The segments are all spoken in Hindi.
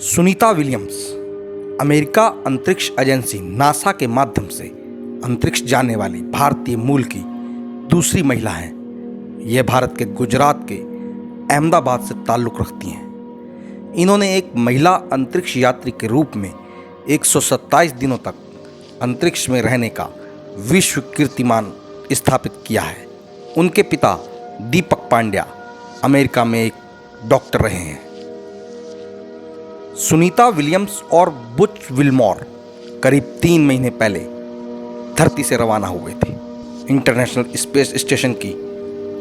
सुनीता विलियम्स अमेरिका अंतरिक्ष एजेंसी नासा के माध्यम से अंतरिक्ष जाने वाली भारतीय मूल की दूसरी महिला हैं। यह भारत के गुजरात के अहमदाबाद से ताल्लुक़ रखती हैं। इन्होंने एक महिला अंतरिक्ष यात्री के रूप में 127 दिनों तक अंतरिक्ष में रहने का विश्व कीर्तिमान स्थापित किया है। उनके पिता दीपक पांड्या अमेरिका में एक डॉक्टर रहे हैं। सुनीता विलियम्स और बुच विलमोर करीब 3 महीने पहले धरती से रवाना हुए थे। इंटरनेशनल स्पेस स्टेशन की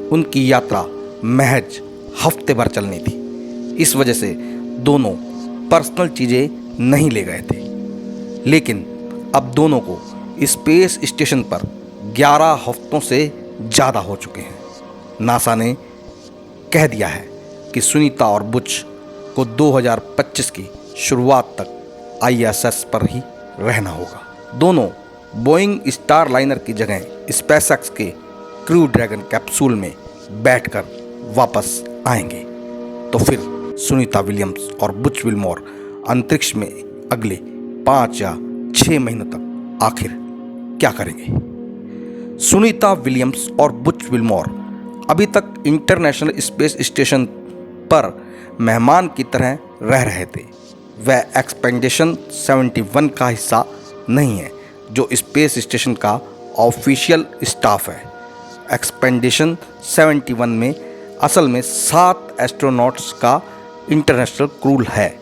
उनकी यात्रा महज हफ्ते भर चलनी थी। इस वजह से दोनों पर्सनल चीज़ें नहीं ले गए थे, लेकिन अब दोनों को स्पेस स्टेशन पर 11 हफ्तों से ज़्यादा हो चुके हैं। नासा ने कह दिया है कि सुनीता और बुच को 2025 की शुरुआत तक ISS पर ही रहना होगा। दोनों बोइंग स्टार लाइनर की जगह स्पेसएक्स के क्रू ड्रैगन कैप्सूल में बैठकर वापस आएंगे। तो फिर सुनीता विलियम्स और बुच विलमोर अंतरिक्ष में अगले 5 या 6 महीनों तक आखिर क्या करेंगे? सुनीता विलियम्स और बुच विलमोर अभी तक इंटरनेशनल स्पेस स्टेशन पर मेहमान की तरह रह रहे थे। वह एक्सपेडिशन 71 का हिस्सा नहीं है, जो स्पेस स्टेशन का ऑफिशियल स्टाफ है। एक्सपेडिशन 71 में असल में 7 एस्ट्रोनॉट्स का इंटरनेशनल क्रू है।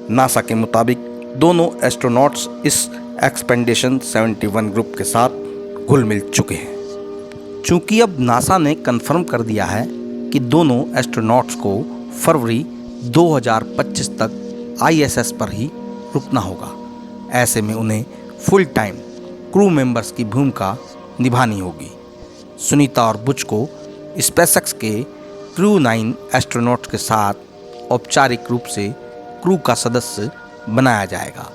नासा के मुताबिक दोनों एस्ट्रोनॉट्स इस एक्सपेडिशन 71 ग्रुप के साथ घुल मिल चुके हैं। चूँकि अब नासा ने कन्फर्म कर दिया है कि दोनों एस्ट्रोनॉट्स को फरवरी 2025 तक ISS पर ही रुकना होगा। ऐसे में उन्हें फुल टाइम क्रू मेंबर्स की भूमिका निभानी होगी। सुनीता और बुच को स्पेसएक्स के क्रू 9 एस्ट्रोनॉट्स के साथ औपचारिक रूप से क्रू का सदस्य बनाया जाएगा।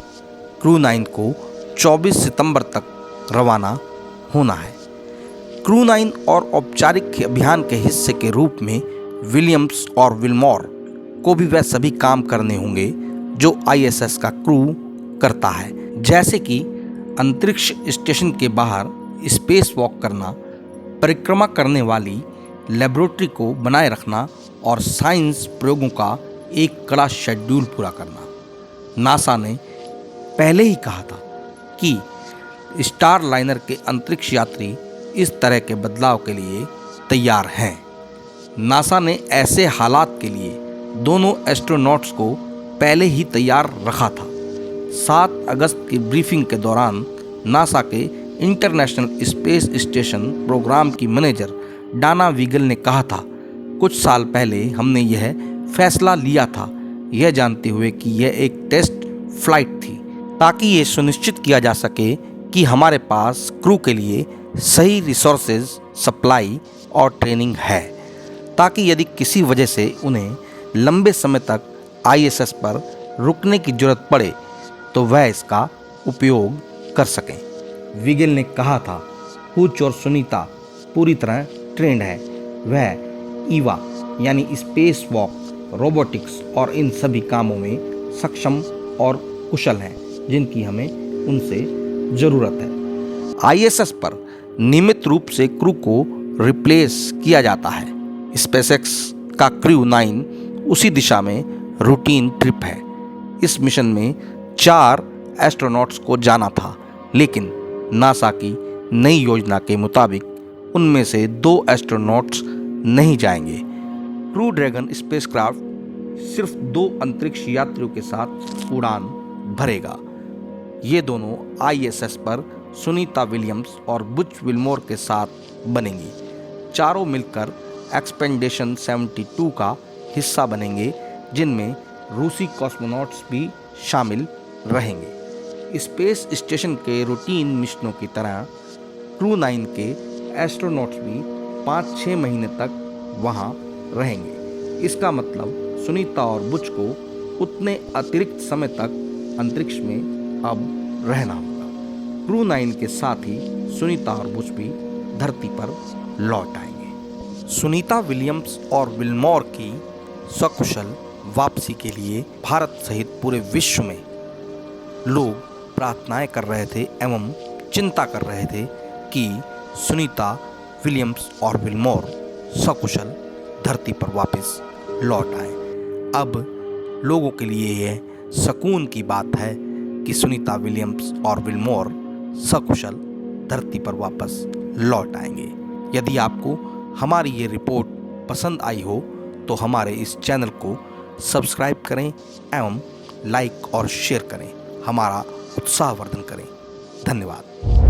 क्रू 9 को 24 सितंबर तक रवाना होना है। क्रू 9 और औपचारिक अभियान के हिस्से के रूप में विलियम्स और विलमोर को भी वह सभी काम करने होंगे जो ISS का क्रू करता है, जैसे कि अंतरिक्ष स्टेशन के बाहर स्पेस वॉक करना, परिक्रमा करने वाली लेबोरेटरी को बनाए रखना और साइंस प्रयोगों का एक कड़ा शेड्यूल पूरा करना। नासा ने पहले ही कहा था कि स्टार लाइनर के अंतरिक्ष यात्री इस तरह के बदलाव के लिए तैयार हैं। नासा ने ऐसे हालात के लिए दोनों एस्ट्रोनॉट्स को पहले ही तैयार रखा था। 7 अगस्त की ब्रीफिंग के दौरान नासा के इंटरनेशनल स्पेस स्टेशन प्रोग्राम की मैनेजर डाना वीगल ने कहा था, कुछ साल पहले हमने यह फैसला लिया था, यह जानते हुए कि यह एक टेस्ट फ्लाइट थी, ताकि ये सुनिश्चित किया जा सके कि हमारे पास क्रू के लिए सही रिसोर्सेज, सप्लाई और ट्रेनिंग है, ताकि यदि किसी वजह से उन्हें लंबे समय तक ISS पर रुकने की जरूरत पड़े तो वह इसका उपयोग कर सकें। विगल ने कहा था, बुच और सुनीता पूरी तरह ट्रेंड है। वह ईवा यानी स्पेस वॉक, रोबोटिक्स और इन सभी कामों में सक्षम और कुशल हैं, जिनकी हमें उनसे ज़रूरत है। ISS पर नियमित रूप से क्रू को रिप्लेस किया जाता है। स्पेसएक्स का क्रू 9 उसी दिशा में रूटीन ट्रिप है। इस मिशन में 4 एस्ट्रोनॉट्स को जाना था, लेकिन नासा की नई योजना के मुताबिक उनमें से 2 एस्ट्रोनॉट्स नहीं जाएंगे। क्रू ड्रैगन स्पेसक्राफ्ट सिर्फ 2 अंतरिक्ष यात्रियों के साथ उड़ान भरेगा। ये दोनों ISS पर सुनीता विलियम्स और बुच विलमोर के साथ बनेंगी। चारों मिलकर एक्सपेडिशन 72 का हिस्सा बनेंगे, जिनमें रूसी कॉस्मोनॉट्स भी शामिल रहेंगे। स्पेस स्टेशन के रूटीन मिशनों की तरह क्रू 9 के एस्ट्रोनॉट्स भी 5-6 महीने तक वहां रहेंगे। इसका मतलब सुनीता और बुच को उतने अतिरिक्त समय तक अंतरिक्ष में अब रहना होगा। क्रू 9 के साथ ही सुनीता और बुच भी धरती पर लौट आएंगे। सुनीता विलियम्स और विलमोर की सकुशल वापसी के लिए भारत सहित पूरे विश्व में लोग प्रार्थनाएं कर रहे थे एवं चिंता कर रहे थे कि सुनीता विलियम्स और विलमोर सकुशल धरती पर वापस लौट आए। अब लोगों के लिए यह सुकून की बात है कि सुनीता विलियम्स और विलमोर सकुशल धरती पर वापस लौट आएंगे। यदि आपको हमारी ये रिपोर्ट पसंद आई हो तो हमारे इस चैनल को सब्सक्राइब करें एवं लाइक और शेयर करें, हमारा उत्साहवर्धन करें। धन्यवाद।